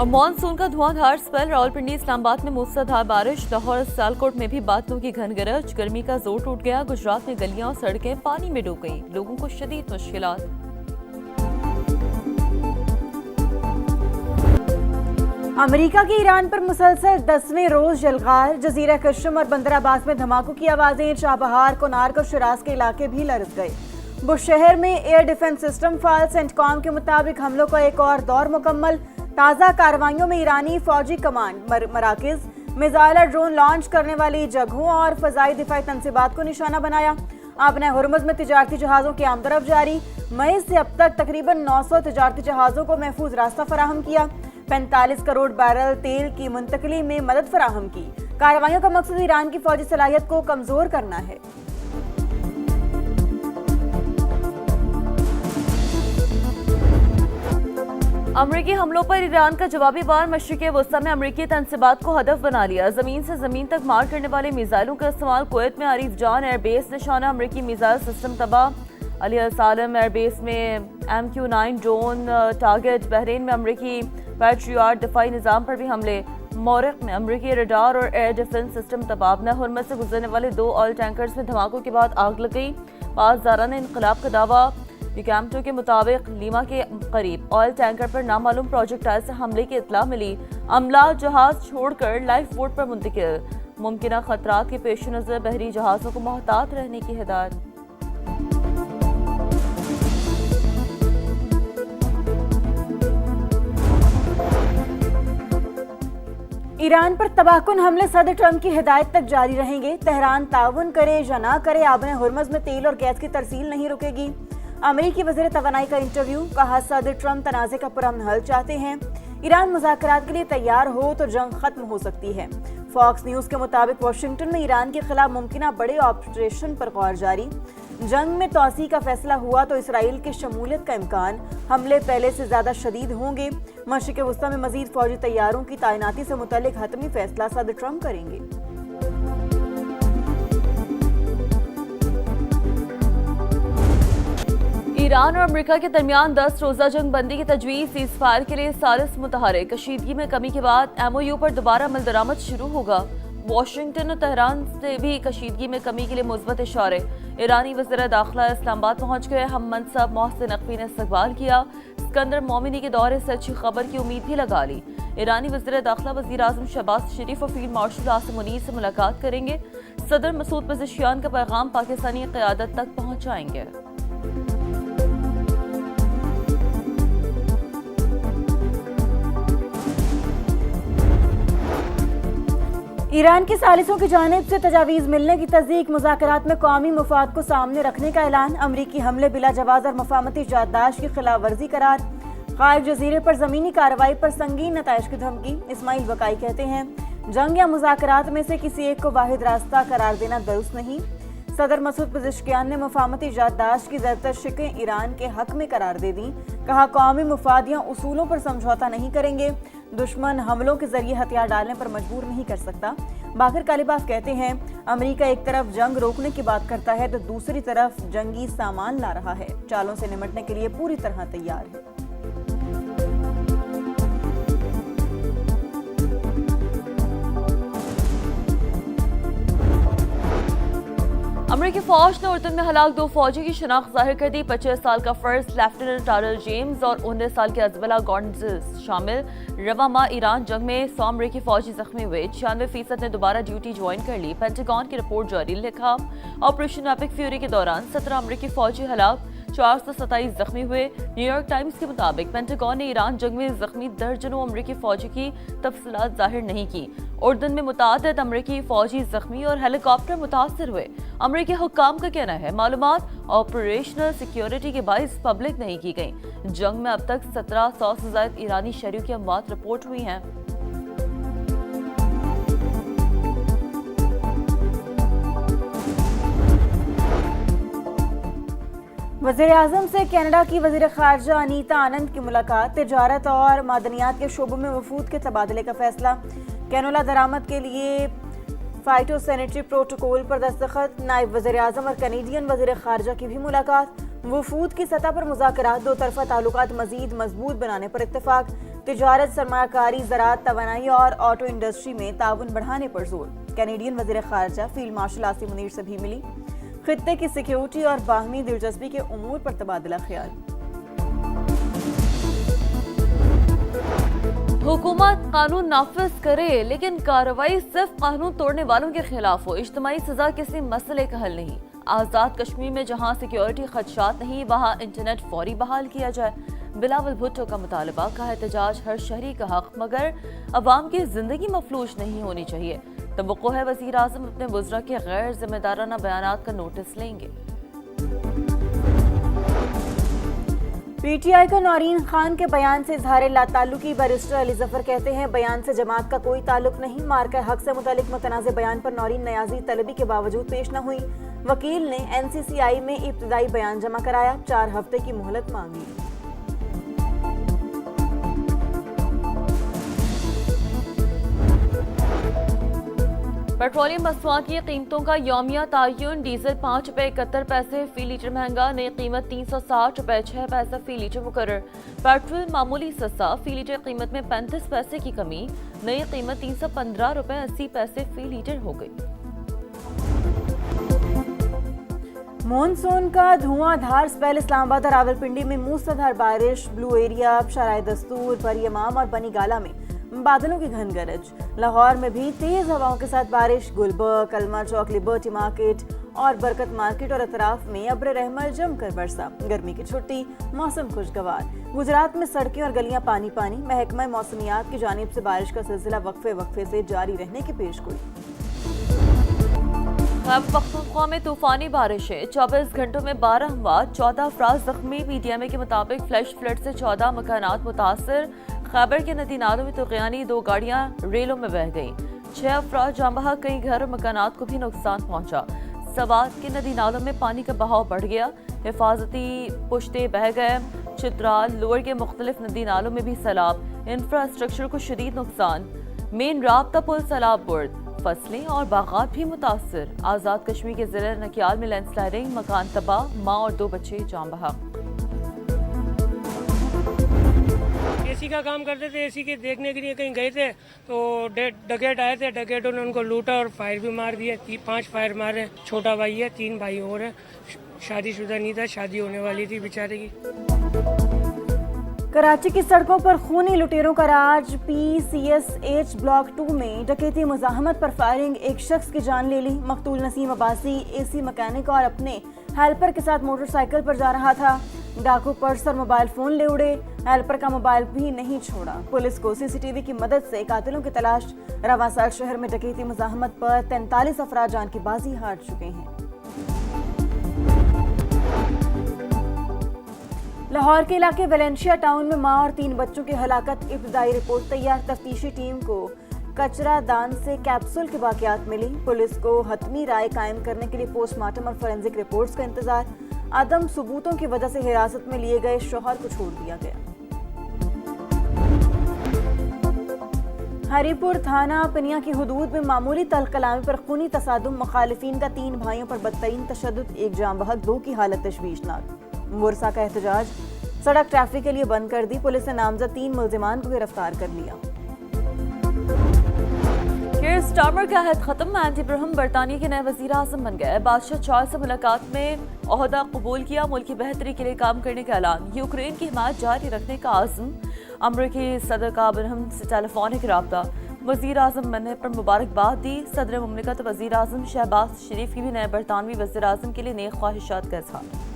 और मानसून का धुआंधार स्पेल। रावलपिंडी इस्लामाबाद में मूसलाधार बारिश। लाहौर और सियालकोट में भी बादलों की घन गरज। गर्मी का जोर टूट गया। गुजरात में गलियां और सड़कें पानी में डूब गईं। लोगों को शदीद मुश्किलात। अमेरिका की ईरान पर मुसलसल 10वें रोज जलगार। जजीरा कश्म और बंदर अब्बास में धमाकों की आवाजें। शाहबहार, कोनार्क और शिराज के इलाके भी लरज गए। बुशहर में एयर डिफेंस सिस्टम फाल। सेंटकॉम के मुताबिक हमलों का एक और दौर मुकम्मल। ताज़ा कार्रवाइयों में ईरानी फौजी कमांड मराकिज, मिसाइल और ड्रोन लॉन्च करने वाली जगहों और फजाई दिफाई तंसीबात को निशाना बनाया। आपने हुर्मुज़ में तिजारती जहाज़ों की आमदरफ्त जारी। मई से अब तक तकरीबन 900 तिजारती जहाज़ों को महफूज रास्ता फराहम किया। 45 करोड़ बैरल तेल की मुंतकली में मदद फराहम की। कार्रवाइयों का मकसद ईरान की फौजी सलाहियत को कमजोर करना है। अमरीकी हमलों पर ईरान का जवाबी वार। मशरिक़ वस्ता में अमरीकी तंसीबात को हदफ बना लिया। जमीन से जमीन तक मार करने वाले मिसाइलों का इस्तेमाल। कुवैत में आरिफ जान एयरबेस निशाना। अमरीकी मिसाइल सिस्टम तबाह। अली अल सालम एयरबेस में MQ-9 ड्रोन टारगेट। बहरीन में अमरीकी पैट्रियट दिफाई निज़ाम पर भी हमले। मोरक में अमरीकी रडार और एयर डिफेंस सिस्टम तबाह। अपना हुर्मुज़ से गुजरने वाले 2 ऑयल टैंकर्स में धमाकों के बाद आग लग गई। पासदारान इनकलाब का दावा। विकैम्टो के मुताबिक लीमा के करीब ऑयल टैंकर पर नामालूम प्रोजेक्टाइल से हमले की इत्तला मिली। अमला जहाज छोड़कर लाइफ बोट पर मुंतकिल। मुमकिन खतरात के पेश नजर बहरी जहाजों को मोहतात रहने की हिदायत। ईरान पर तबाहकुन हमले सदर ट्रंप की हिदायत तक जारी रहेंगे। तेहरान ताउन करे या ना करे, आबने हुर्मुज़ में तेल और गैस की तरसील नहीं रुकेगी। अमेरिकी वज़ीर तवानाई का इंटरव्यू। कहा सदर ट्रंप तनाज़े का पुरअमन हल चाहते हैं। ईरान मुज़ाकरात के लिए तैयार हो तो जंग खत्म हो सकती है। फॉक्स न्यूज़ के मुताबिक वाशिंगटन में ईरान के खिलाफ मुमकिन बड़े ऑपरेशन पर गौर जारी। जंग में तोसी का फैसला हुआ तो इसराइल की शमूलियत का इम्कान। हमले पहले से ज्यादा शदीद होंगे। मशरिक़ वस्ता में मजीद फौजी तैयारों की तैनाती से मुतल्लिक हतमी फैसला सदर ट्रंप करेंगे। ईरान और अमेरिका के दरमियान 10 रोजा जंग बंदी की तजवीज़। सीज़ फायर के लिए 40 मुतहरिक। कशीदगी में कमी के बाद MOU पर दोबारा अमल दरामद शुरू होगा। वाशिंगटन और तेहरान से भी कशीदगी में कमी के लिए मुस्बत इशारे। ईरानी वज़ीर दाखिला इस्लामाबाद पहुंच गए। हम मनसब मोहसिन नकवी ने इस्तकबाल किया। सिकंदर मोमिनी के दौरे से अच्छी खबर की उम्मीद भी लगा ली। ईरानी वज़ीर दाखिला वज़ीर आज़म शहबाज शरीफ और फील्ड मार्शल आसिम मुनीर से मुलाकात करेंगे। सदर मसूद पज़ेशियान का पैगाम पाकिस्तानी क़यादत तक पहुँचाएंगे। ईरान की सालिसों की जानिब से तजावीज़ मिलने की तस्दीक। मुज़ाकरात में कौमी मुफाद को सामने रखने का ऐलान। अमरीकी हमले बिला जवाज़ और मफामती याददाश्त की खिलाफ वर्जी करार। क़ाइब जजीरे पर ज़मीनी कार्रवाई पर संगीन नताइज की धमकी। इस्माइल वकाई कहते हैं जंग या मुज़ाकरात में से किसी एक को वाहिद रास्ता करार देना दुरुस्त नहीं। सदर मसूद पज़ेशियान ने मफामती याददाश्त की ज़्यादातर शिकें ईरान के हक में करार दे दी। कहा कौमी मुफाद या उसूलों पर समझौता नहीं करेंगे। दुश्मन हमलों के जरिए हथियार डालने पर मजबूर नहीं कर सकता। बाकर कालिबाफ कहते हैं अमेरिका एक तरफ जंग रोकने की बात करता है तो दूसरी तरफ जंगी सामान ला रहा है। चालों से निमटने के लिए पूरी तरह तैयार है। अमरीकी फौज ने उर्दन में हलाक 2 फौजी की शनाख्त जाहिर कर दी। 25 साल का फर्स्ट लेफ्टिनेंट टारल जेम्स और 19 साल के अजबला गॉन्जिस शामिल। रवा माह ईरान जंग में 100 अमरीकी फौजी जख्मी हुए। 96% ने दोबारा ड्यूटी ज्वाइन कर ली। पेंटागन की रिपोर्ट जारी। लिखा ऑपरेशन एपिक फ्यूरी के दौरान 17 अमरीकी फौजी हलाक, 427 जख्मी हुए। न्यूयॉर्क टाइम्स के मुताबिक पेंटागन ने ईरान जंग में जख्मी दर्जनों अमरीकी फौजी की तफसीलात जाहिर नहीं की। उर्दन में मुतादिद अमरीकी फौजी जख्मी और हेलीकॉप्टर मुतासर हुए। अमरीकी हुक्काम का कहना है मालूमात ऑपरेशनल सिक्योरिटी के बाइस पब्लिक नहीं की गई। जंग में अब तक 1700 से ज्यादा ईरानी शहरियों की अमवात रिपोर्ट हुई हैं। वज़ीर आज़म से कनाडा की वज़ीर ख़ारजा अनीता आनंद की मुलाकात। तिजारत और मादनियात के शोबों में वफूद के तबादले का फैसला। कैनोला दरामद के लिए फाइटो सैनिटरी प्रोटोकॉल पर दस्तखत। नायब वज़ीर आज़म और कैनेडियन वज़ीर ख़ारजा की भी मुलाकात। वफूद की सतह पर मुज़ाकरात। 2 तरफ़ा ताल्लुकात मज़ीद मजबूत बनाने पर इत्तेफाक। तिजारत, सरमायाकारी, ज़राअत, तवानाई और ऑटो इंडस्ट्री में ताउन बढ़ाने पर जोर। कैनेडियन वज़ीर ख़ारजा फील्ड मार्शल आसिम मुनीर से भी मिली। खित्ते की सिक्योरिटी और बाहमी दिलचस्पी के उमूर पर तबादला ख्याल। हुकूमत कानून नाफिज करे लेकिन कार्रवाई सिर्फ कानून तोड़ने वालों के खिलाफ हो। इज्तिमाई सजा किसी मसले का हल नहीं। आज़ाद कश्मीर में जहां सिक्योरिटी खदशात नहीं वहां इंटरनेट फौरी बहाल किया जाए। बिलावल भुट्टो का मुतालबा, कहा एहतजाज हर शहरी का हक मगर अवाम की जिंदगी मफलूज नहीं होनी चाहिए। तवक्को है वज़ीर आज़म अपने वज़रा के गैर जिम्मेदाराना बयानात का नोटिस लेंगे। पीटीआई का नौरीन खान के बयान से इजहार लाताल्लुकी। बैरिस्टर अली जफर कहते हैं बयान से जमात का कोई ताल्लुक नहीं। मार्का हक से मुतालिक मुतनाज़ बयान पर नौरीन नयाजी तलबी के बावजूद पेश न हुई। वकील ने NCCI में इब्तदाई बयान जमा कराया, 4 हफ्ते की मोहलत मांगी। पेट्रोलियम मसनूआत की कीमतों का यौमिया तयन। डीजल 5 रुपये 71 पैसे फी लीटर महंगा, नई कीमत 360 रुपये 6 पैसे फी लीटर मुकर्रर। पेट्रोल मामूली सस्ता, फी लीटर कीमत में 35 पैसे की कमी, नई कीमत 315 रुपये 80 पैसे फी लीटर हो गई। मॉनसून का धुआंधार स्पेल। इस्लामाबाद और रावलपिंडी में मूसलाधार बारिश। ब्लू एरिया, शराय दस्तूर, बरियमाम और बनीगाला में बादलों की घन गरज। लाहौर में भी तेज हवाओं के साथ बारिश। गुलबर्ग, कलमा चौक, लिबर्टी मार्केट और बरकत मार्केट और अतराफ में अब्र रहमत जमकर बरसा। गर्मी की छुट्टी, मौसम खुशगवार। गुजरात में सड़कें और गलियां पानी पानी। महकमा मौसमियात की जानिब से बारिश का सिलसिला वक्फे वक्फे से जारी रहने की पेशगोई। खैबर पख्तूनख्वा में तूफानी बारिश है। 24 घंटों में 12 अमवात, 14 अफराद जख्मी। PTMA के मुताबिक फ्लैश फ्लड से 14 मकानात मुतासर। खैबर के नदी नालों में तुगयानी 2 गाड़ियां रेलों में बह गईं। 6 अफराद जाँ बहक, कई घर और मकानात को भी नुकसान पहुंचा। सवात के नदी नालों में पानी का बहाव बढ़ गया। हिफाजती पुश्ते बह गए। चित्राल, लोअर के मुख्तलिफ नदी नालों में भी सैलाब। इंफ्रास्ट्रक्चर को शदीद नुकसान। मेन राब्ता पुल सैलाब बुर्द। फसलें और बागात भी मुतासर। आज़ाद कश्मीर के जिले नकियाल में लैंडस्लाइडिंग, मकान तबाह, माँ और 2 बच्चे जाँ बहक। एसी का काम करते थे, एसी के देखने के लिए कहीं गए थे तो डकैत आए थे। डकैतों ने उनको लूटा और फायर भी मार दिए। 5 फायर मारे। छोटा भाई है, 3 भाई और है। शादीशुदा नहीं था, शादी होने वाली थी बेचारे की। कराची की सड़कों पर खूनी लुटेरों का राज। PCSH ब्लॉक 2 में डकैती मुजाहमत पर फायरिंग, एक शख्स की जान ले ली। मकतूल नसीम अब्बासी AC मैकेनिक और अपने हेल्पर के साथ मोटरसाइकिल पर जा रहा था। डाकू पर्स और मोबाइल फोन ले उड़े। हेल्पर का मोबाइल भी नहीं छोड़ा। पुलिस को CCTV की मदद से कातिलों की तलाश। रवासार शहर में डकैती मुजाहमत पर 43 अफराद जान की बाजी हार चुके हैं। लाहौर के इलाके वेलेंशिया टाउन में मां और 3 बच्चों की हलाकत। इब्तदाई रिपोर्ट तैयार। तफ्तीशी टीम को कचरा दान से कैप्सूल के वाकयात मिली। पुलिस को हतमी राय कायम करने के लिए पोस्टमार्टम और फोरेंसिक रिपोर्ट्स का इंतजार। आदम सबूतों की वजह से हिरासत में लिए गए शौहर को छोड़ दिया गया। हरीपुर थाना पिनिया की हुदूद में मामूली तलकलामी पर खूनी तसादुम। मुखालिफिन का 3 भाइयों पर बदतरीन तशद्दुद, 1 जाँ बहक, 2 की हालत तशवीशनाक। मुरसा का एहतजाज, सड़क ट्रैफिक के लिए बंद कर दी। पुलिस ने नामजद 3 मुल्जिमान को गिरफ्तार कर लिया। कीर स्टारमर का अहद खत्म। एंडी ब्रहम बरतानिया के नए वजीर आजम बन गए। बादशाह चार्ल्स से मुलाकात में ओहदा कबूल किया। मुल्क की बेहतरी के लिए काम करने का ऐलान। यूक्रेन की हिमायत जारी रखने का आज़म। अमरीकी सदर का ब्रहम से टेलीफोनिक रब्ता। वजीर आजम बनने पर मुबारकबाद दी। सदर मुमलिकत वजीर आजम शहबाज शरीफ की भी नए बरतानवी वजीर आजम के लिए नेक ख्वाहिशात का इज़हार।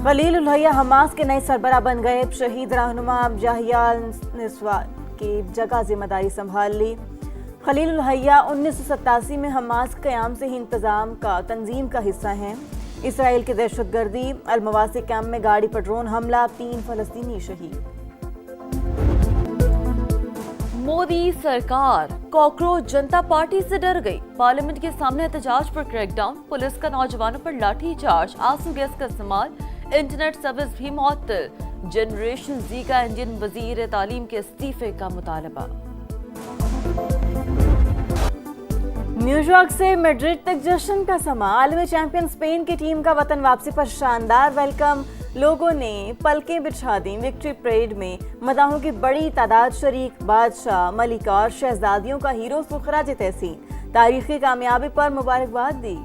खलील उल हैया हमास के नए सरबराह बन गए। शहीद रहनुमा याहिया निस्वार की जगह जिम्मेदारी संभाल ली। खलील उल हैया 1987 में हमास के क़याम से ही इंतजाम का तंजीम का हिस्सा हैं। इसराइल की दहशतगर्दी। अलमवासी कैंप में गाड़ी पर ड्रोन हमला, 3 फलस्तीनी शहीद। मोदी सरकार कॉकरोच जनता पार्टी से डर गई। पार्लियामेंट के सामने एहतजाज पर क्रैकडाउन। पुलिस का नौजवानों पर लाठी चार्ज। आंसू गैस का इस्तेमाल। इंटरनेट सर्विस भी मुअत्तल। जनरेशन Z का इंडियन वजीर तालीम के इस्तीफे का मुतालबा। न्यूयॉर्क से मैड्रिड तक जश्न का समा। आलमी चैंपियन स्पेन की टीम का वतन वापसी पर शानदार वेलकम। लोगों ने पलकें बिछा दी। विक्ट्री परेड में मदाहों की बड़ी तादाद शरीक। बादशाह, मलिका और शहजादियों का हीरोज को खराज तहसीन। तारीखी कामयाबी पर मुबारकबाद दी।